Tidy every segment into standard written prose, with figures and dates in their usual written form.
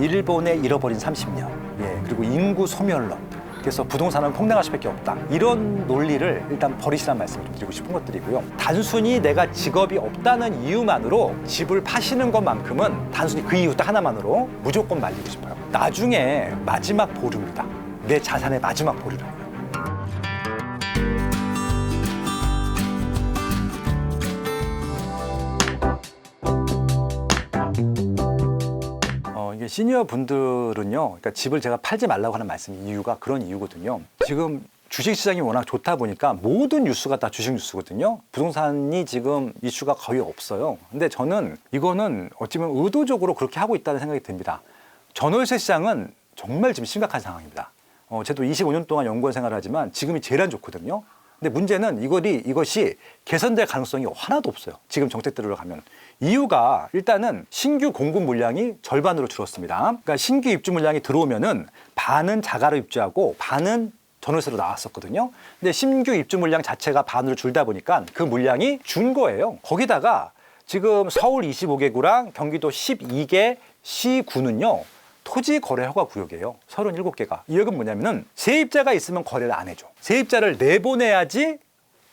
일본의 잃어버린 30년, 그리고 인구 소멸론, 그래서 부동산은 폭락할 수밖에 없다. 이런 논리를 일단 버리시라는 말씀을 좀 드리고 싶은 것들이고요. 단순히 내가 직업이 없다는 이유만으로 집을 파시는 것만큼은 단순히 그 이유 딱 하나만으로 무조건 말리고 싶어요. 나중에 마지막 보루입니다. 내 자산의 마지막 보루라고요. 이게 시니어 분들은요, 그러니까 집을 제가 팔지 말라고 하는 말씀 이유가 그런 이유거든요. 지금 주식시장이 워낙 좋다 보니까 모든 뉴스가 다 주식 뉴스거든요. 부동산이 지금 이슈가 거의 없어요. 근데 저는 이거는 어찌 보면 의도적으로 그렇게 하고 있다는 생각이 듭니다. 전월세 시장은 정말 지금 심각한 상황입니다. 저도 25년 동안 연구원 생활을 하지만 지금이 제일 안 좋거든요. 근데 문제는 이것이 개선될 가능성이 하나도 없어요. 지금 정책대로 가면. 이유가 일단은 신규 공급 물량이 절반으로 줄었습니다. 그러니까 신규 입주 물량이 들어오면은 반은 자가로 입주하고 반은 전월세로 나왔었거든요. 근데 신규 입주 물량 자체가 반으로 줄다 보니까 그 물량이 준 거예요. 거기다가 지금 서울 25개구랑 경기도 12개 시구는요. 토지 거래 허가 구역이에요. 37개가. 이 역은 뭐냐면은 세입자가 있으면 거래를 안 해줘. 세입자를 내보내야지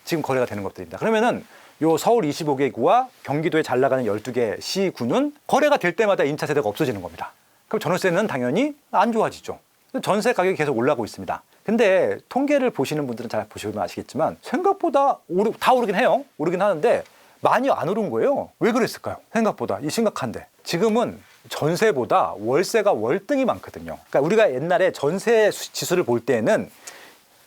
지금 거래가 되는 것들입니다. 그러면은 요 서울 25개구와 경기도에 잘 나가는 12개 시구는 거래가 될 때마다 임차 세대가 없어지는 겁니다. 그럼 전월세는 당연히 안 좋아지죠. 전세 가격이 계속 올라가고 있습니다. 근데 통계를 보시는 분들은 잘 보시면 아시겠지만 생각보다 다 오르긴 해요. 오르긴 하는데 많이 안 오른 거예요. 왜 그랬을까요? 생각보다 이 심각한데. 지금은 전세보다 월세가 월등히 많거든요. 그러니까 우리가 옛날에 전세 지수를 볼 때는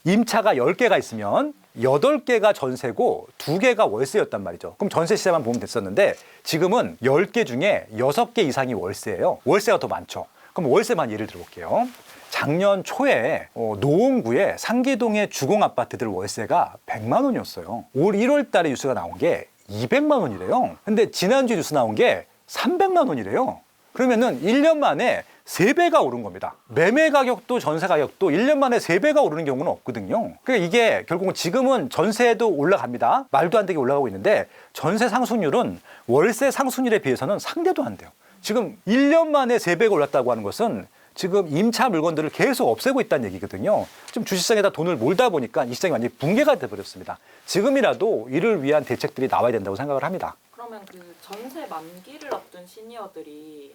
임차가 10개가 있으면 8개가 전세고 2개가 월세였단 말이죠. 그럼 전세 시세만 보면 됐었는데 지금은 10개 중에 6개 이상이 월세예요. 월세가 더 많죠. 그럼 월세만 예를 들어볼게요. 작년 초에 노원구의 상계동의 주공 아파트들 월세가 100만 원이었어요. 올 1월 달에 뉴스가 나온 게 200만 원이래요. 근데 지난주 뉴스 나온 게 300만 원이래요. 그러면은 1년 만에 3배가 오른 겁니다. 매매 가격도 전세 가격도 1년 만에 3배가 오르는 경우는 없거든요. 그러니까 이게 결국은 지금은 전세도 올라갑니다. 말도 안 되게 올라가고 있는데 전세 상승률은 월세 상승률에 비해서는 상대도 안 돼요. 지금 1년 만에 3배가 올랐다고 하는 것은 지금 임차 물건들을 계속 없애고 있다는 얘기거든요. 지금 주식시장에다 돈을 몰다 보니까 이 시장이 완전히 붕괴가 돼버렸습니다. 지금이라도 이를 위한 대책들이 나와야 된다고 생각을 합니다. 그러면 그 전세 만기를 앞둔 시니어들이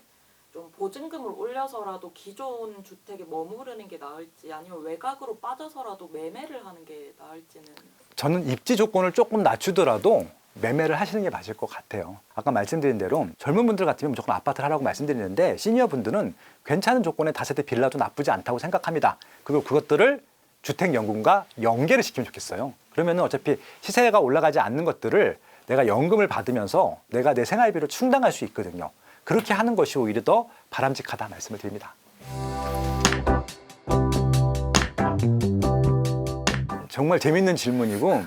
좀 보증금을 올려서라도 기존 주택에 머무르는 게 나을지 아니면 외곽으로 빠져서라도 매매를 하는 게 나을지는? 저는 입지 조건을 조금 낮추더라도 매매를 하시는 게 맞을 것 같아요. 아까 말씀드린 대로 젊은 분들 같으면 무조건 아파트를 하라고 말씀드리는데 시니어 분들은 괜찮은 조건의 다세대 빌라도 나쁘지 않다고 생각합니다. 그리고 그것들을 주택연금과 연계를 시키면 좋겠어요. 그러면 어차피 시세가 올라가지 않는 것들을 내가 연금을 받으면서 내가 내 생활비를 충당할 수 있거든요. 그렇게 하는 것이 오히려 더 바람직하다 말씀을 드립니다. 정말 재밌는 질문이고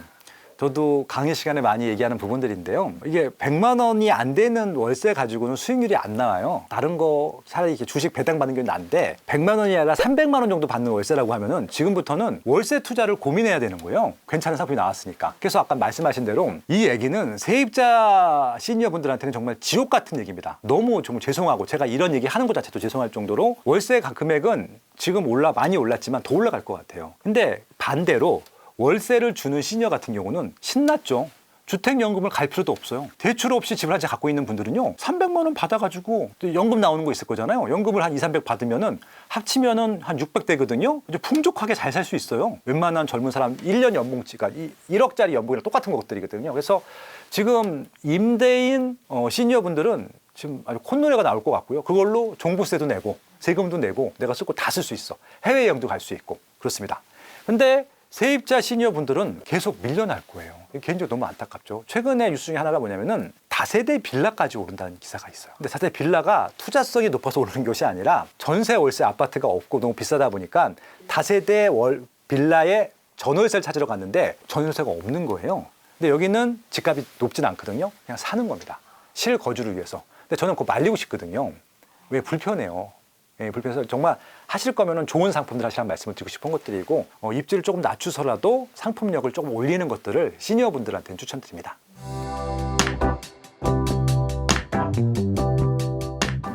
저도 강의 시간에 많이 얘기하는 부분들인데요. 이게 100만 원이 안 되는 월세 가지고는 수익률이 안 나와요. 다른 거 차라리 이렇게 주식 배당 받는 게 나은데 100만 원이 아니라 300만 원 정도 받는 월세라고 하면은 지금부터는 월세 투자를 고민해야 되는 거예요. 괜찮은 상품이 나왔으니까. 그래서 아까 말씀하신 대로 이 얘기는 세입자 시니어 분들한테는 정말 지옥 같은 얘기입니다. 너무 정말 죄송하고 제가 이런 얘기 하는 것 자체도 죄송할 정도로 월세 금액은 지금 많이 올랐지만 더 올라갈 것 같아요. 근데 반대로 월세를 주는 시니어 같은 경우는 신났죠. 주택연금을 갈 필요도 없어요. 대출 없이 집을 한 채 갖고 있는 분들은요. 300만 원 받아가지고 또 연금 나오는 거 있을 거잖아요. 연금을 한 2, 300 받으면은 합치면은 한 600 되거든요. 이제 풍족하게 잘 살 수 있어요. 웬만한 젊은 사람 1년 연봉치가 1억짜리 연봉이랑 똑같은 것들이거든요. 그래서 지금 임대인 시니어 분들은 지금 아주 콧노래가 나올 것 같고요. 그걸로 종부세도 내고 세금도 내고 내가 쓸 거 다 쓸 수 있어. 해외여행도 갈 수 있고 그렇습니다. 근데 세입자 시니어 분들은 계속 밀려날 거예요. 개인적으로 너무 안타깝죠. 최근에 뉴스 중에 하나가 뭐냐면은 다세대 빌라까지 오른다는 기사가 있어요. 근데 다세대 빌라가 투자성이 높아서 오르는 것이 아니라 전세 월세 아파트가 없고 너무 비싸다 보니까 다세대 빌라에 전월세를 찾으러 갔는데 전월세가 없는 거예요. 근데 여기는 집값이 높진 않거든요. 그냥 사는 겁니다. 실거주를 위해서. 근데 저는 그거 말리고 싶거든요. 왜? 불편해요. 불편해서 정말 하실 거면은 좋은 상품들 하시라는 말씀을 드리고 싶은 것들이고 입지를 조금 낮추서라도 상품력을 조금 올리는 것들을 시니어 분들한테는 추천드립니다.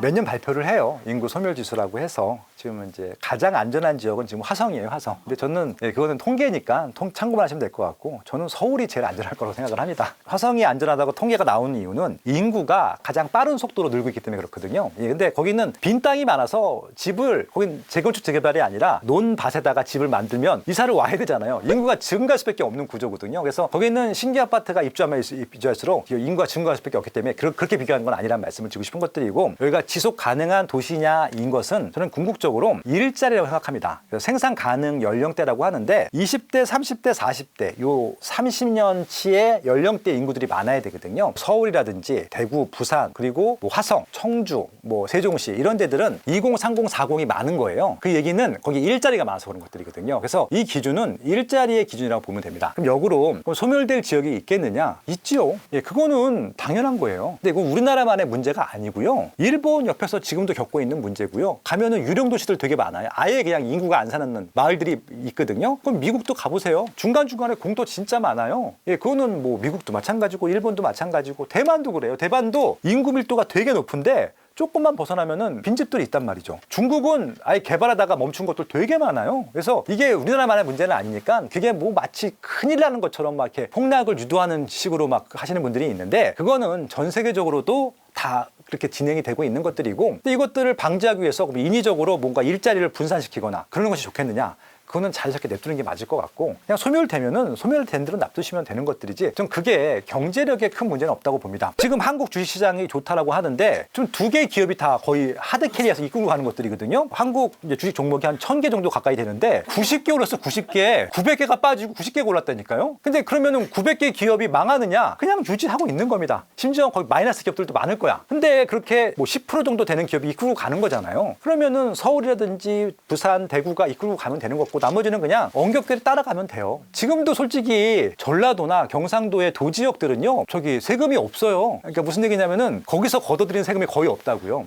매년 발표를 해요. 인구 소멸 지수라고 해서 지금 이제 가장 안전한 지역은 지금 화성이에요, 화성. 근데 저는 그거는 통계니까 참고만 하시면 될 것 같고 저는 서울이 제일 안전할 거라고 생각을 합니다. 화성이 안전하다고 통계가 나오는 이유는 인구가 가장 빠른 속도로 늘고 있기 때문에 그렇거든요. 근데 거기는 빈 땅이 많아서 집을 거긴 재건축 재개발이 아니라 논밭에다가 집을 만들면 이사를 와야 되잖아요. 인구가 증가할 수밖에 없는 구조거든요. 그래서 거기는 신규 아파트가 입주할수록 인구가 증가할 수밖에 없기 때문에 그렇게 비교하는 건 아니라는 말씀을 드리고 싶은 것들이고 여기가 지속 가능한 도시냐인 것은 저는 궁극적으로 일자리라고 생각합니다. 그래서 생산 가능 연령대라고 하는데 20대, 30대, 40대 요 30년치의 연령대 인구들이 많아야 되거든요. 서울이라든지 대구, 부산 그리고 뭐 화성, 청주, 뭐 세종시 이런 데들은 20, 30, 40이 많은 거예요. 그 얘기는 거기 일자리가 많아서 그런 것들이거든요. 그래서 이 기준은 일자리의 기준이라고 보면 됩니다. 그럼 역으로 소멸될 지역이 있겠느냐? 있지요. 그거는 당연한 거예요. 근데 이건 우리나라만의 문제가 아니고요. 일본 옆에서 지금도 겪고 있는 문제고요. 가면은 유령 도시들 되게 많아요. 아예 그냥 인구가 안 사는 마을들이 있거든요. 그럼 미국도 가보세요. 중간중간에 공도 진짜 많아요. 그거는 뭐 미국도 마찬가지고 일본도 마찬가지고 대만도 그래요. 대만도 인구 밀도가 되게 높은데 조금만 벗어나면은 빈집들이 있단 말이죠. 중국은 아예 개발하다가 멈춘 것들 되게 많아요. 그래서 이게 우리나라만의 문제는 아니니까 그게 뭐 마치 큰일 나는 것처럼 막 이렇게 폭락을 유도하는 식으로 막 하시는 분들이 있는데 그거는 전 세계적으로도 다 그렇게 진행이 되고 있는 것들이고 근데 이것들을 방지하기 위해서 인위적으로 뭔가 일자리를 분산시키거나 그러는 것이 좋겠느냐? 그거는 자연스럽게 냅두는 게 맞을 것 같고 그냥 소멸되면은 소멸된 대로 놔두시면 되는 것들이지 좀 그게 경제력에 큰 문제는 없다고 봅니다. 지금 한국 주식시장이 좋다라고 하는데 좀 두 개의 기업이 다 거의 하드 캐리해서 이끌고 가는 것들이거든요. 한국 이제 주식 종목이 한 1000개 정도 가까이 되는데 90개 올랐어 90개 900개가 빠지고 90개가 올랐다니까요. 근데 그러면은 900개 기업이 망하느냐 그냥 유지하고 있는 겁니다. 심지어 거의 마이너스 기업들도 많을 거야. 근데 그렇게 뭐 10% 정도 되는 기업이 이끌고 가는 거잖아요. 그러면은 서울이라든지 부산 대구가 이끌고 가면 되는 거고 나머지는 그냥 엄격하게 따라가면 돼요. 지금도 솔직히 전라도나 경상도의 도지역들은요 저기 세금이 없어요. 그러니까 무슨 얘기냐면은 거기서 걷어들이는 세금이 거의 없다고요.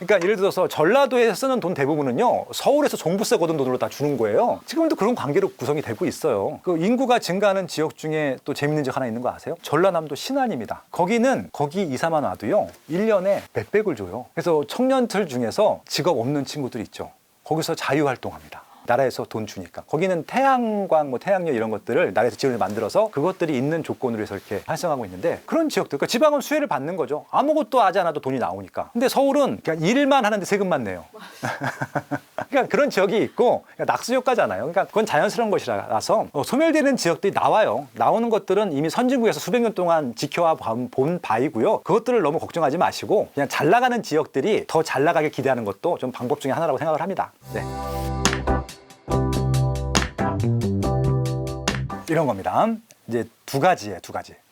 그러니까 예를 들어서 전라도에서 쓰는 돈 대부분은요 서울에서 종부세 걷은 돈으로 다 주는 거예요. 지금도 그런 관계로 구성이 되고 있어요. 그 인구가 증가하는 지역 중에 또 재밌는 지역 하나 있는 거 아세요? 전라남도 신안입니다. 거기는 거기 이사만 와도요 1년에 몇백을 줘요. 그래서 청년들 중에서 직업 없는 친구들 있죠. 거기서 자유활동합니다. 나라에서 돈 주니까. 거기는 태양광, 뭐 태양열 이런 것들을 나라에서 지원을 만들어서 그것들이 있는 조건으로 해서 이렇게 활성화하고 있는데 그런 지역들, 그러니까 지방은 수혜를 받는 거죠. 아무것도 하지 않아도 돈이 나오니까. 근데 서울은 그냥 일만 하는데 세금만 내요. 그러니까 그런 지역이 있고 그러니까 낙수효과잖아요. 그러니까 그건 자연스러운 것이라서 소멸되는 지역들이 나와요. 나오는 것들은 이미 선진국에서 수백 년 동안 지켜와 본 바이고요. 그것들을 너무 걱정하지 마시고 그냥 잘 나가는 지역들이 더 잘 나가길 기대하는 것도 좀 방법 중에 하나라고 생각을 합니다. 네. 이런 겁니다. 이제 두 가지.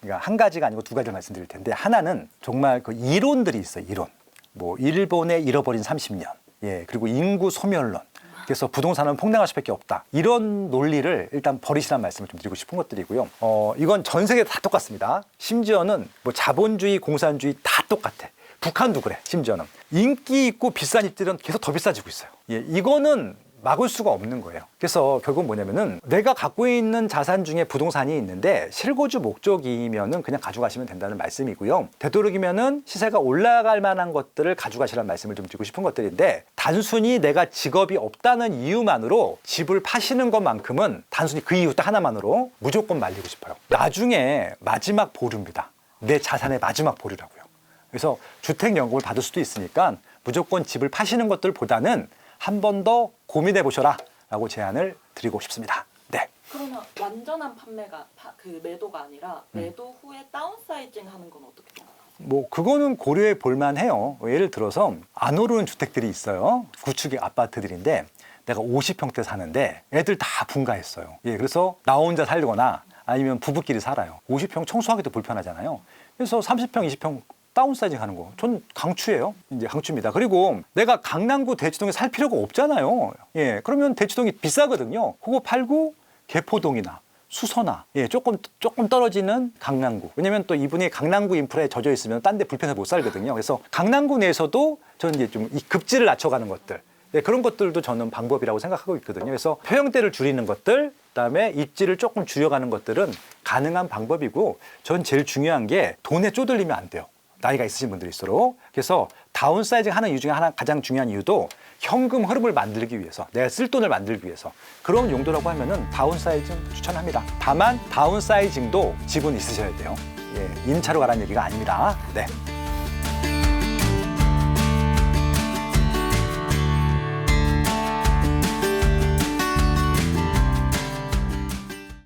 그러니까 한 가지가 아니고 두 가지를 말씀드릴 텐데 하나는 정말 그 이론들이 있어요. 이론. 뭐 일본의 잃어버린 30년. 그리고 인구 소멸론. 그래서 부동산은 폭락할 수밖에 없다. 이런 논리를 일단 버리시라는 말씀을 좀 드리고 싶은 것들이고요. 이건 전 세계 다 똑같습니다. 심지어는 뭐 자본주의, 공산주의 다 똑같아. 북한도 그래. 심지어는 인기 있고 비싼 집들은 계속 더 비싸지고 있어요. 이거는 막을 수가 없는 거예요. 그래서 결국 뭐냐면은 내가 갖고 있는 자산 중에 부동산이 있는데 실거주 목적이면은 그냥 가져가시면 된다는 말씀이고요. 되도록이면은 시세가 올라갈 만한 것들을 가져가시라는 말씀을 좀 드리고 싶은 것들인데 단순히 내가 직업이 없다는 이유만으로 집을 파시는 것만큼은 단순히 그 이유 딱 하나만으로 무조건 말리고 싶어요. 나중에 마지막 보류입니다. 내 자산의 마지막 보류라고요. 그래서 주택연금을 받을 수도 있으니까 무조건 집을 파시는 것들보다는 한 번 더 고민해 보셔라 라고 제안을 드리고 싶습니다. 네. 그러면 완전한 판매가 그 매도가 아니라 매도 후에 다운사이징 하는 건 어떻게 생각하세요? 뭐 그거는 고려해 볼 만해요. 예를 들어서 안 오르는 주택들이 있어요. 구축의 아파트들인데 내가 50평대 사는데 애들 다 분가했어요. 그래서 나 혼자 살거나 아니면 부부끼리 살아요. 50평 청소하기도 불편하잖아요. 그래서 30평, 20평 다운사이징 하는 거. 전 강추예요. 이제 강추입니다. 그리고 내가 강남구 대치동에 살 필요가 없잖아요. 그러면 대치동이 비싸거든요. 그거 팔고 개포동이나 수서나 조금 떨어지는 강남구. 왜냐면 또 이분이 강남구 인프라에 젖어 있으면 딴 데 불편해서 못 살거든요. 그래서 강남구 내에서도 저는 이제 좀 이 급지를 낮춰가는 것들. 그런 것들도 저는 방법이라고 생각하고 있거든요. 그래서 표형대를 줄이는 것들, 그다음에 입지를 조금 줄여가는 것들은 가능한 방법이고 전 제일 중요한 게 돈에 쪼들리면 안 돼요. 나이가 있으신 분들일수록. 그래서 다운사이징 하는 이유 중에 하나 가장 중요한 이유도 현금 흐름을 만들기 위해서, 내가 쓸 돈을 만들기 위해서 그런 용도라고 하면은 다운사이징 추천합니다. 다만 다운사이징도 지분 있으셔야 돼요. 예, 임차로 가라는 얘기가 아닙니다. 네.